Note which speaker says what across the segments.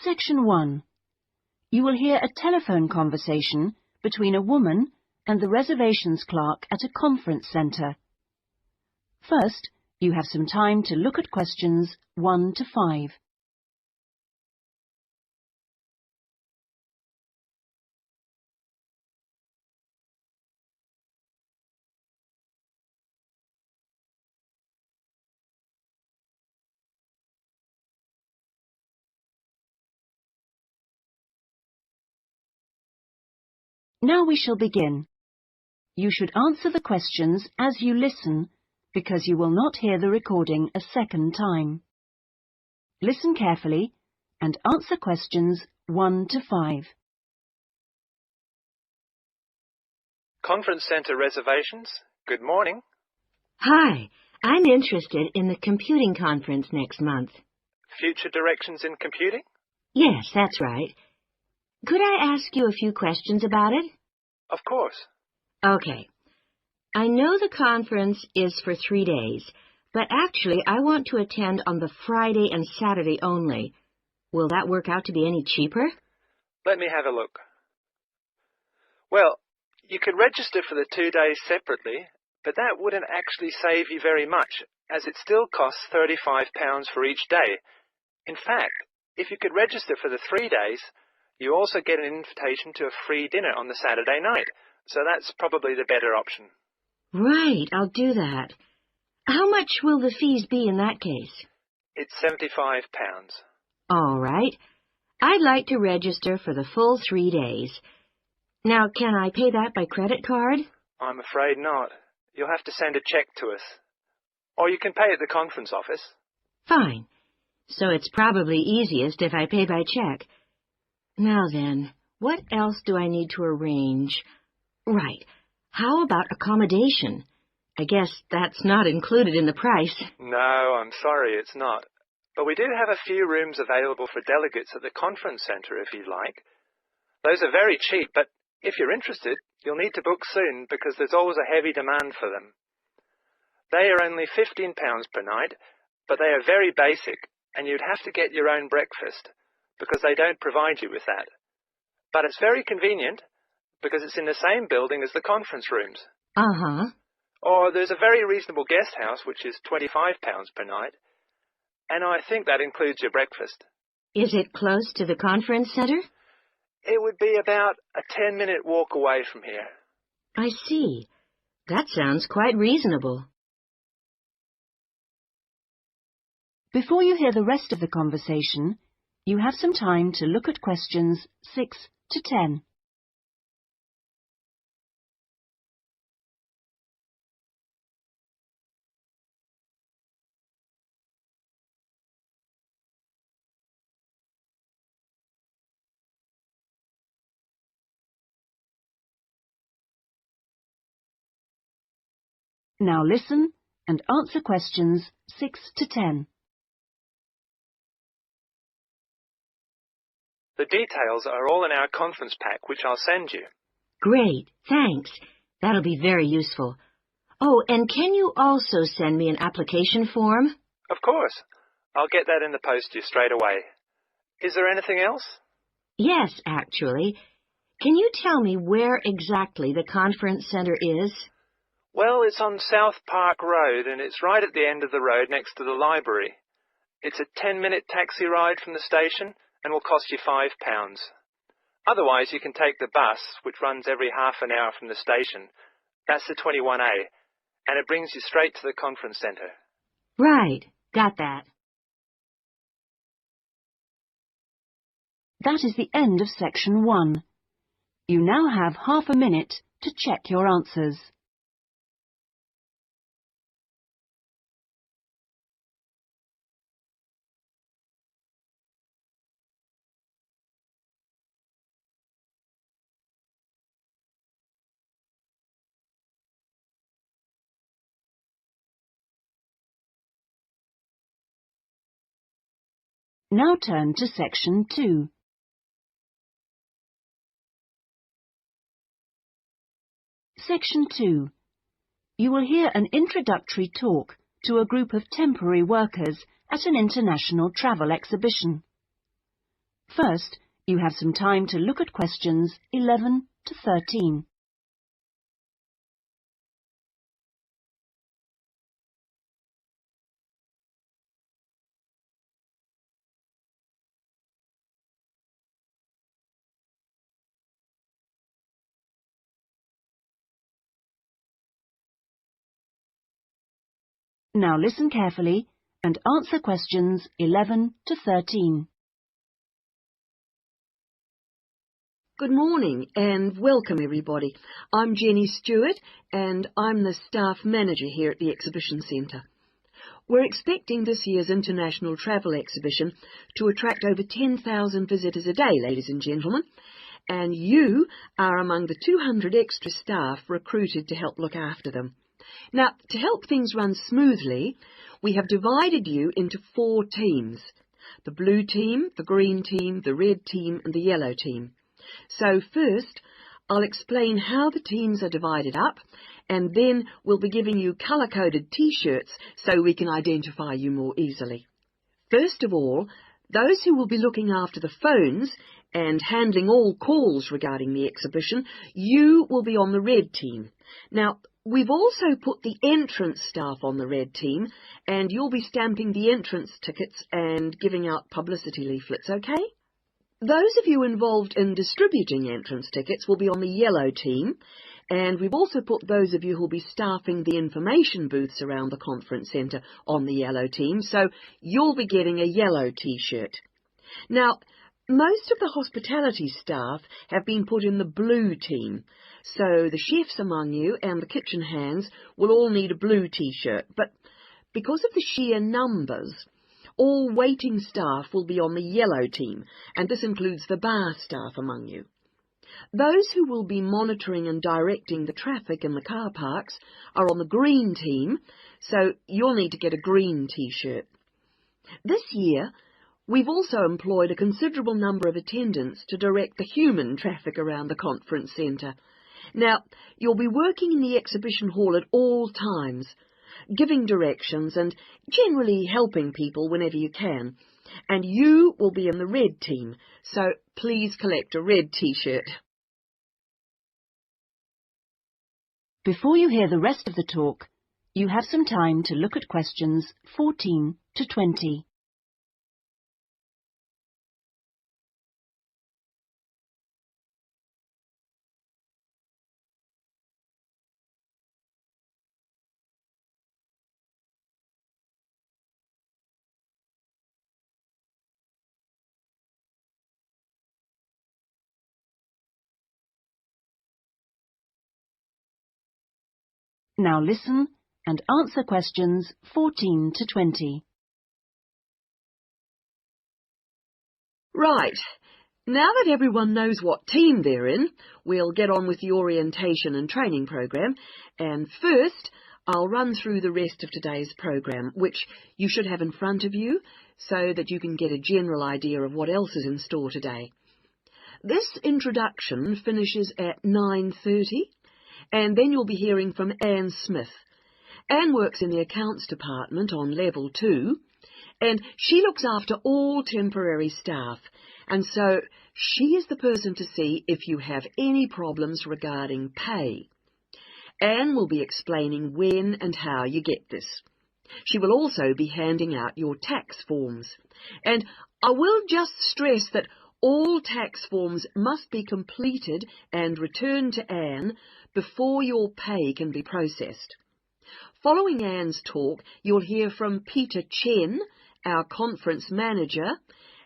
Speaker 1: Section 1. You will hear a telephone conversation between a woman and the reservations clerk at a conference centre. First, you have some time to look at questions 1 to 5. Now we shall begin. You should answer the questions as you listen, because you will not hear the recording a second time. Listen carefully and answer questions 1 to 5.
Speaker 2: Conference Centre reservations. Good morning.
Speaker 3: Hi, I'm interested in the computing conference next month.
Speaker 2: Future directions in computing?
Speaker 3: Yes, that's right. Could I ask you a few questions about it?
Speaker 2: Of course.
Speaker 3: Okay. I know the conference is for 3 days, but actually I want to attend on the Friday and Saturday only. Will that work out to be any cheaper?
Speaker 2: Let me have a look. Well, you could register for the 2 days separately, but that wouldn't actually save you very much, as it still costs £35 for each day. In fact, if you could register for the 3 days, you also get an invitation to a free dinner on the Saturday night, so that's probably the better option.
Speaker 3: Right, I'll do that. How much will the fees be in that case?
Speaker 2: It's £75.
Speaker 3: All right. I'd like to register for the full 3 days. Now, can I pay that by credit card?
Speaker 2: I'm afraid not. You'll have to send a cheque to us. Or you can pay at the conference office.
Speaker 3: Fine. So it's probably easiest if I pay by check. Now then, what else do I need to arrange? Right. How about accommodation? I guess that's not included in the price.
Speaker 2: No, I'm sorry, it's not. But we do have a few rooms available for delegates at the conference centre if you'd like. Those are very cheap, but if you're interested, you'll need to book soon because there's always a heavy demand for them. They are only £15 per night, but they are very basic, and you'd have to get your own breakfast because they don't provide you with that. But it's very convenient because it's in the same building as the conference rooms.
Speaker 3: Uh-huh.
Speaker 2: Or there's a very reasonable guest house, which is £25 per night, and I think that includes your breakfast.
Speaker 3: Is it close to the conference center?
Speaker 2: It would be about a 10-minute walk away from here.
Speaker 3: I see. That sounds quite reasonable.
Speaker 1: Before you hear the rest of the conversation, you have some time to look at questions 6 to 10. Now listen and answer questions 6 to 10.
Speaker 2: The details are all in our conference pack, which I'll send you.
Speaker 3: Great, thanks. That'll be very useful. Oh, and can you also send me an application form?
Speaker 2: Of course. I'll get that in the post to you straight away. Is there anything else?
Speaker 3: Yes, actually. Can you tell me where exactly the conference center is?
Speaker 2: Well, it's on South Park Road, and it's right at the end of the road next to the library. It's a 10-minute taxi ride from the station and will cost you £5. Otherwise, you can take the bus, which runs every half an hour from the station. That's the 21A, and it brings you straight to the conference centre.
Speaker 3: Right, got that.
Speaker 1: That is the end of section 1. You now have half a minute to check your answers. Now turn to section 2. Section 2. You will hear an introductory talk to a group of temporary workers at an international travel exhibition. First, you have some time to look at questions 11 to 13. Now listen carefully and answer questions 11 to 13.
Speaker 4: Good morning and welcome everybody. I'm Jenny Stewart and I'm the staff manager here at the Exhibition Centre. We're expecting this year's International Travel Exhibition to attract over 10,000 visitors a day, ladies and gentlemen, and you are among the 200 extra staff recruited to help look after them. Now, to help things run smoothly, we have divided you into 4 teams: the blue team, the green team, the red team and the yellow team. So first, I'll explain how the teams are divided up, and then we'll be giving you colour-coded T-shirts so we can identify you more easily. First of all, those who will be looking after the phones and handling all calls regarding the exhibition, you will be on the red team. Now, we've also put the entrance staff on the red team, and you'll be stamping the entrance tickets and giving out publicity leaflets, okay? Those of you involved in distributing entrance tickets will be on the yellow team, and we've also put those of you who will be staffing the information booths around the conference centre on the yellow team, so you'll be getting a yellow T-shirt. Now, most of the hospitality staff have been put in the blue team, so the chefs among you and the kitchen hands will all need a blue T-shirt, but because of the sheer numbers, all waiting staff will be on the yellow team, and this includes the bar staff among you. Those who will be monitoring and directing the traffic in the car parks are on the green team, so you'll need to get a green T-shirt. This year, we've also employed a considerable number of attendants to direct the human traffic around the conference centre. Now, you'll be working in the exhibition hall at all times, giving directions and generally helping people whenever you can. And you will be in the red team, so please collect a red T-shirt.
Speaker 1: Before you hear the rest of the talk, you have some time to look at questions 14 to 20. Now listen and answer questions 14 to 20.
Speaker 4: Right. Now that everyone knows what team they're in, we'll get on with the orientation and training program. And first, I'll run through the rest of today's program, which you should have in front of you so that you can get a general idea of what else is in store today. This introduction finishes at 9:30. And then you'll be hearing from Anne Smith. Anne works in the accounts department on level 2, and she looks after all temporary staff, and so she is the person to see if you have any problems regarding pay. Anne will be explaining when and how you get this. She will also be handing out your tax forms. And I will just stress that all tax forms must be completed and returned to Anne before your pay can be processed. Following Anne's talk, you'll hear from Peter Chen, our conference manager,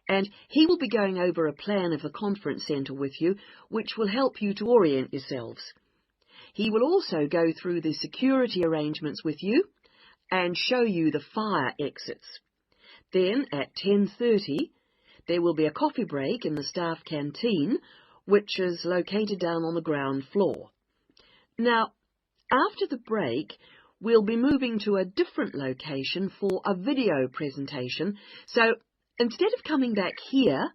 Speaker 4: and he will be going over a plan of the conference centre with you, which will help you to orient yourselves. He will also go through the security arrangements with you and show you the fire exits. Then at 10:30, there will be a coffee break in the staff canteen, which is located down on the ground floor. Now, after the break, we'll be moving to a different location for a video presentation, so instead of coming back here,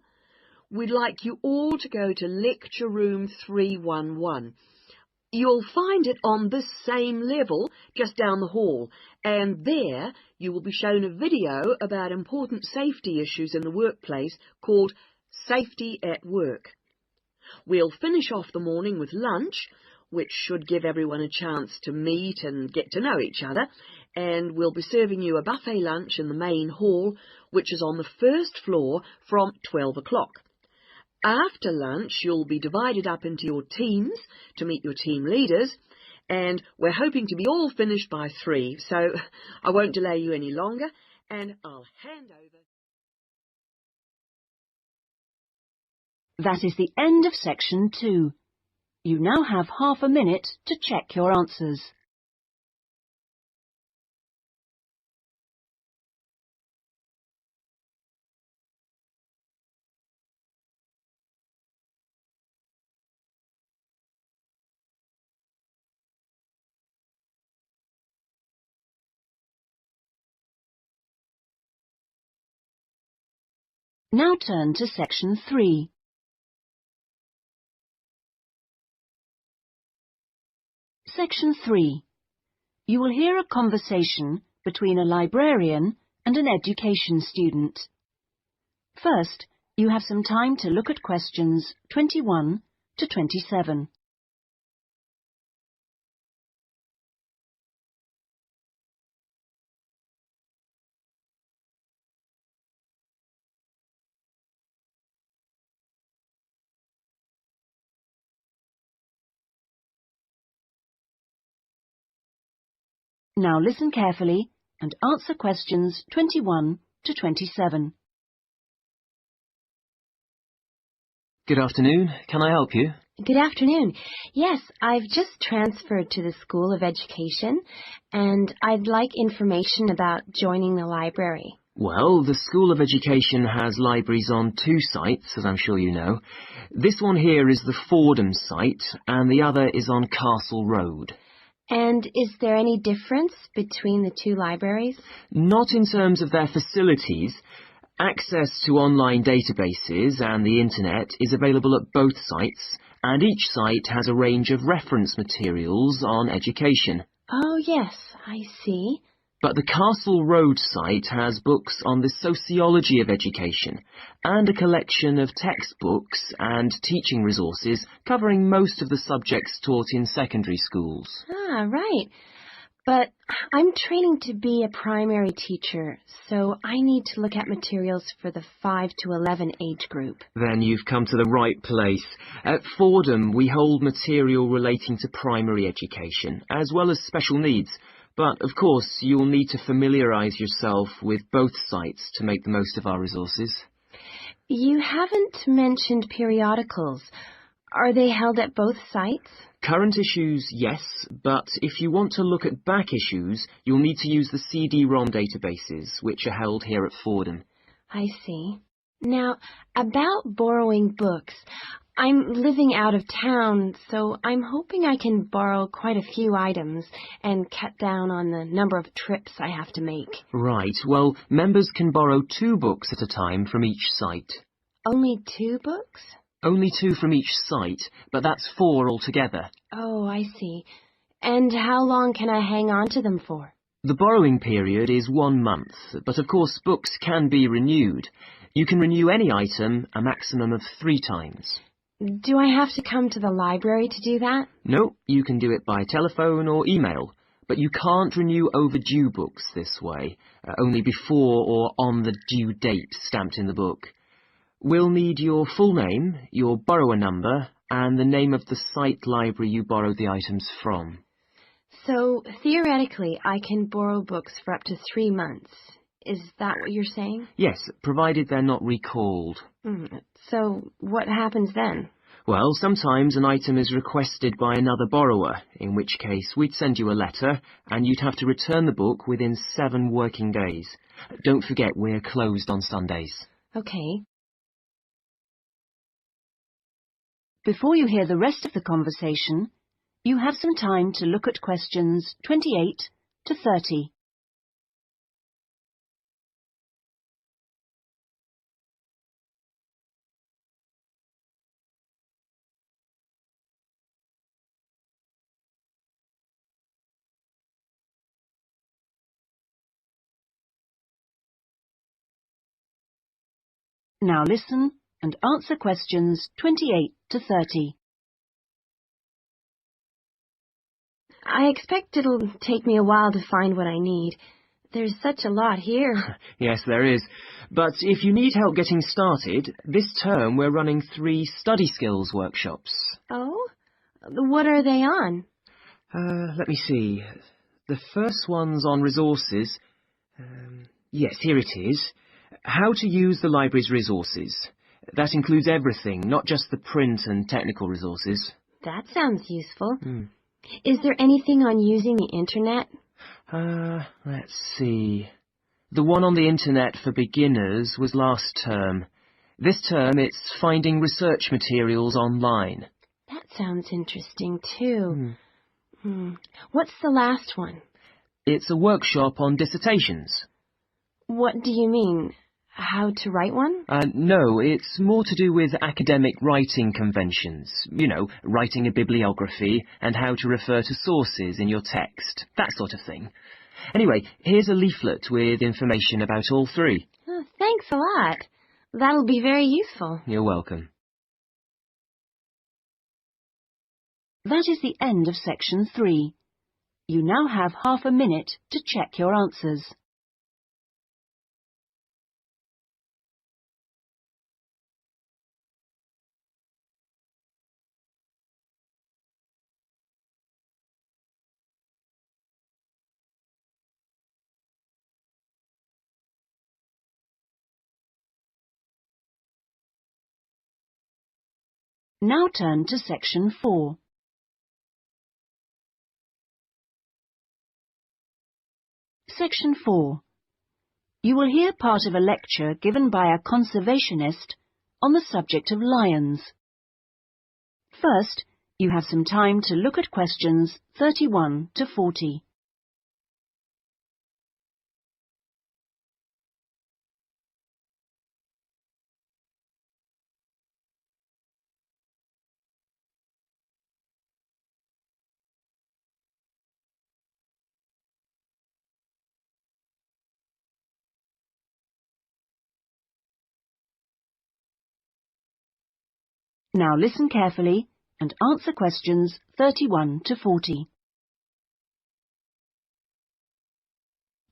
Speaker 4: we'd like you all to go to Lecture Room 311. You'll find it on this same level just down the hall, and there you will be shown a video about important safety issues in the workplace called safety at work. We'll finish off the morning with lunch, which should give everyone a chance to meet and get to know each other, and we'll be serving you a buffet lunch in the main hall, which is on the first floor from 12 o'clock. After lunch, you'll be divided up into your teams to meet your team leaders, and we're hoping to be all finished by 3, so I won't delay you any longer, and I'll hand over.
Speaker 1: That is the end of section 2. You now have half a minute to check your answers. Now turn to section 3. Section 3. You will hear a conversation between a librarian and an education student. First, you have some time to look at questions 21 to 27. Now listen carefully and answer questions 21 to 27.
Speaker 5: Good afternoon. Can I help you?
Speaker 6: Good afternoon. Yes, I've just transferred to the School of Education, and I'd like information about joining the library.
Speaker 5: Well, the School of Education has libraries on 2 sites, as I'm sure you know. This one here is the Fordham site, and the other is on Castle Road.
Speaker 6: And is there any difference between the 2 libraries?
Speaker 5: Not in terms of their facilities. Access to online databases and the internet is available at both sites, and each site has a range of reference materials on education.
Speaker 6: Oh, yes, I see.
Speaker 5: But the Castle Road site has books on the sociology of education and a collection of textbooks and teaching resources covering most of the subjects taught in secondary schools.
Speaker 6: Ah, right. But I'm training to be a primary teacher, so I need to look at materials for the 5 to 11 age group.
Speaker 5: Then you've come to the right place. At Fordham, we hold material relating to primary education, as well as special needs. But, of course, you'll need to familiarise yourself with both sites to make the most of our resources.
Speaker 6: You haven't mentioned periodicals. Are they held at both sites?
Speaker 5: Current issues, yes, but if you want to look at back issues, you'll need to use the CD-ROM databases, which are held here at Fordham.
Speaker 6: I see. Now, about borrowing books, I'm living out of town, so I'm hoping I can borrow quite a few items and cut down on the number of trips I have to make.
Speaker 5: Right, well, members can borrow 2 books at a time from each site.
Speaker 6: Only 2 books?
Speaker 5: Only 2 from each site, but that's 4 altogether.
Speaker 6: Oh, I see. And how long can I hang on to them for?
Speaker 5: The borrowing period is 1 month, but of course books can be renewed. You can renew any item a maximum of 3 times.
Speaker 6: Do I have to come to the library to do that?
Speaker 5: No, you can do it by telephone or email, but you can't renew overdue books this way, only before or on the due date stamped in the book. We'll need your full name, your borrower number, and the name of the site library you borrowed the items from.
Speaker 6: So, theoretically, I can borrow books for up to 3 months. Is that what you're saying?
Speaker 5: Yes, provided they're not recalled.
Speaker 6: So, what happens then?
Speaker 5: Well, sometimes an item is requested by another borrower, in which case we'd send you a letter, and you'd have to return the book within 7 working days. Don't forget, we're closed on Sundays.
Speaker 6: Okay.
Speaker 1: Before you hear the rest of the conversation, you have some time to look at questions 28 to 30. Now listen and answer questions 28 to 30.
Speaker 6: I expect it'll take me a while to find what I need. There's such a lot here.
Speaker 5: Yes, there is. But if you need help getting started, this term we're running 3 study skills workshops.
Speaker 6: Oh? What are they on?
Speaker 5: Let me see. The first one's on resources. Yes, here it is. How to use the library's resources. That includes everything, not just the print and technical resources.
Speaker 6: That sounds useful. Is there anything on using the internet?
Speaker 5: Let's see. The one on the internet for beginners was last term. This term it's finding research materials online.
Speaker 6: That sounds interesting too. What's the last one?
Speaker 5: It's a workshop on dissertations.
Speaker 6: What do you mean? How to write one?
Speaker 5: No, it's more to do with academic writing conventions. You know, writing a bibliography and how to refer to sources in your text, that sort of thing. Anyway, here's a leaflet with information about all 3.
Speaker 6: Oh, thanks a lot. That'll be very useful.
Speaker 5: You're welcome.
Speaker 1: That is the end of section 3. You now have half a minute to check your answers. Now turn to section 4. Section 4. You will hear part of a lecture given by a conservationist on the subject of lions. First, you have some time to look at questions 31 to 40. Now listen carefully and answer questions 31 to 40.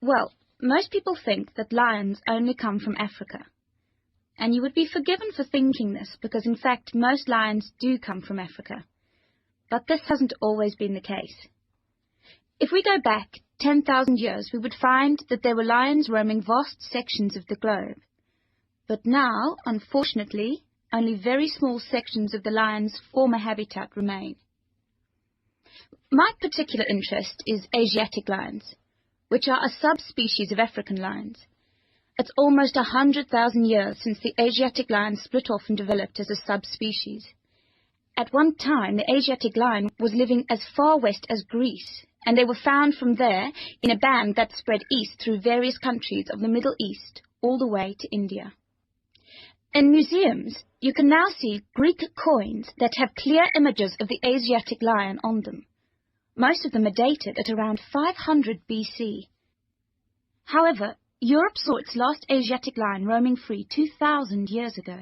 Speaker 7: Well, most people think that lions only come from Africa. And you would be forgiven for thinking this because, in fact, most lions do come from Africa. But this hasn't always been the case. If we go back 10,000 years, we would find that there were lions roaming vast sections of the globe. But now, unfortunately, only very small sections of the lion's former habitat remain. My particular interest is Asiatic lions, which are a subspecies of African lions. It's almost 100,000 years since the Asiatic lion split off and developed as a subspecies. At one time, the Asiatic lion was living as far west as Greece, and they were found from there in a band that spread east through various countries of the Middle East, all the way to India. In museums, you can now see Greek coins that have clear images of the Asiatic lion on them. Most of them are dated at around 500 BC. However, Europe saw its last Asiatic lion roaming free 2,000 years ago.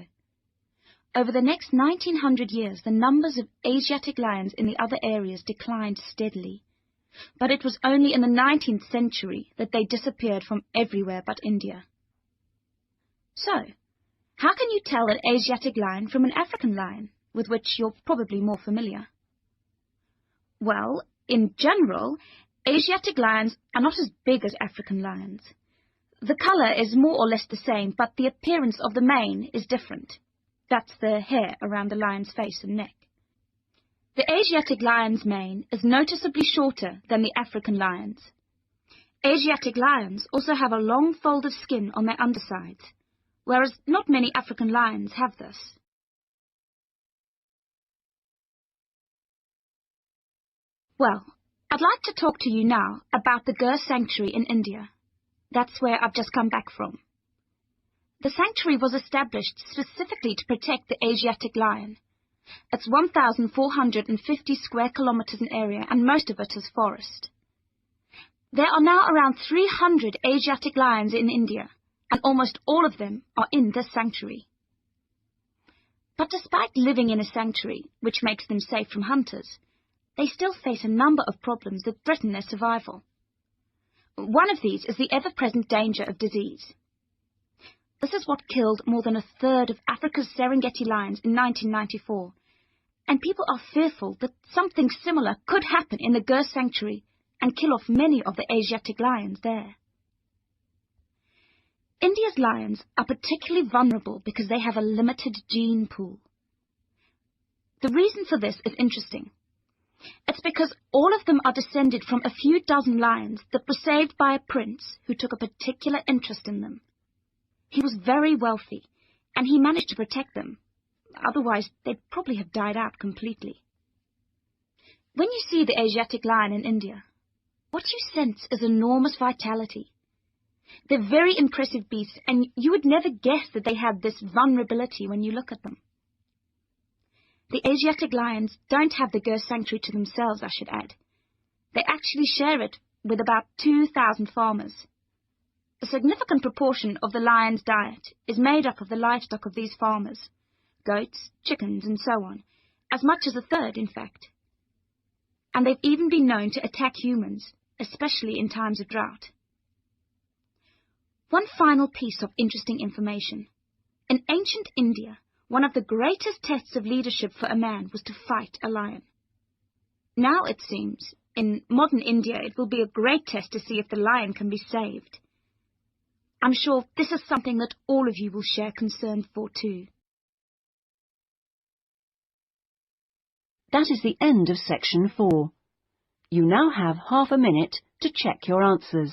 Speaker 7: Over the next 1900 years, the numbers of Asiatic lions in the other areas declined steadily. But it was only in the 19th century that they disappeared from everywhere but India. So, how can you tell an Asiatic lion from an African lion, with which you're probably more familiar? Well, in general, Asiatic lions are not as big as African lions. The colour is more or less the same, but the appearance of the mane is different. That's the hair around the lion's face and neck. The Asiatic lion's mane is noticeably shorter than the African lion's. Asiatic lions also have a long fold of skin on their undersides, whereas not many African lions have this. Well, I'd like to talk to you now about the Gir Sanctuary in India. That's where I've just come back from. The sanctuary was established specifically to protect the Asiatic lion. It's 1,450 square kilometers in area, and most of it is forest. There are now around 300 Asiatic lions in India, and almost all of them are in this sanctuary. But despite living in a sanctuary, which makes them safe from hunters, they still face a number of problems that threaten their survival. One of these is the ever-present danger of disease. This is what killed more than a third of Africa's Serengeti lions in 1994, and people are fearful that something similar could happen in the Gir sanctuary and kill off many of the Asiatic lions there. India's lions are particularly vulnerable because they have a limited gene pool. The reason for this is interesting. It's because all of them are descended from a few dozen lions that were saved by a prince who took a particular interest in them. He was very wealthy, and he managed to protect them. Otherwise, they'd probably have died out completely. When you see the Asiatic lion in India, what you sense is enormous vitality. They're very impressive beasts, and you would never guess that they had this vulnerability when you look at them. The Asiatic lions don't have the Gir sanctuary to themselves, I should add. They actually share it with about 2,000 farmers. A significant proportion of the lion's diet is made up of the livestock of these farmers, goats, chickens, and so on, as much as a third, in fact. And they've even been known to attack humans, especially in times of drought. One final piece of interesting information. In ancient India, one of the greatest tests of leadership for a man was to fight a lion. Now, it seems, in modern India, it will be a great test to see if the lion can be saved. I'm sure this is something that all of you will share concern for too.
Speaker 1: That is the end of section 4. You now have half a minute to check your answers.